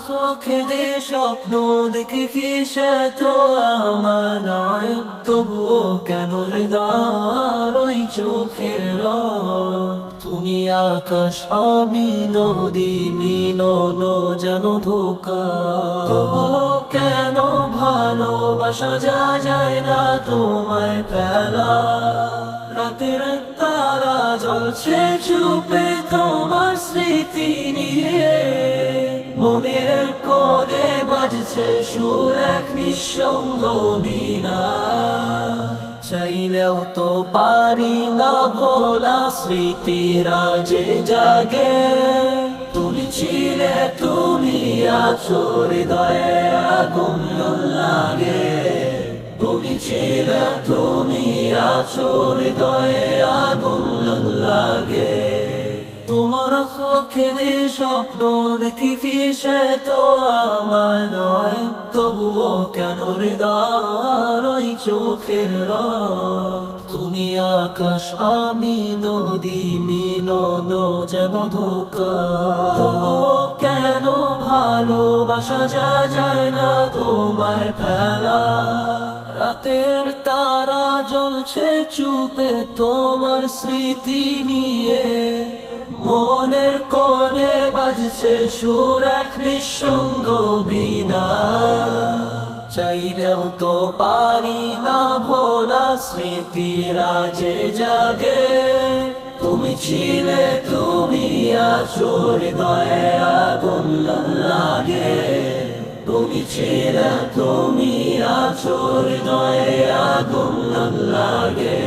চোখে যে স্বপ্ন দেখে কি সে তো আমার নয়, তবুও কেন হৃদয় ওই চোখের রং। তুমি আকাশ আমি নদী মিলন যেন ধোঁকা, তবুও কেন ভালোবাসা যায় না তোমায় ফেলা। রাতের তারা জ্বলছে চুপে তোমার স্মৃতি নিয়ে, মনের কোণে বাজছে সুর এক নিঃসঙ্গ বীণা। চাইলেও তো পারি না ভোলা স্মৃতিরা যে জাগে, তুমি ছিলে তুমি আছো হৃদয়ে আগুন লাগে। তুমি ছিলে তুমি আছো হৃদয়ে আগুন লাগে। তোমার চোখে যে স্বপ্ন দেখি কি সে তো আমার নয়, তবুও কেন হৃদয় ওই চোখের রং। তুমি আকাশ আমি নদী মিলন যেন ধোঁকা, তবুও কেন ভালোবাসা যায় না তোমায় ফেলা। রাতের তারা জ্বলছে চুপে তোমার স্মৃতি নিয়ে, মনের কোণে বাজছে সুর এক নিঃসঙ্গ বীণা। চাইলেও তো পারি না ভোলা স্মৃতিরা যে জাগে, তুমি ছিলে তুমি আছো হৃদয়ে আগুন লাগে। তুমি ছিলে তুমি আছো হৃদয়ে আগুন লাগে।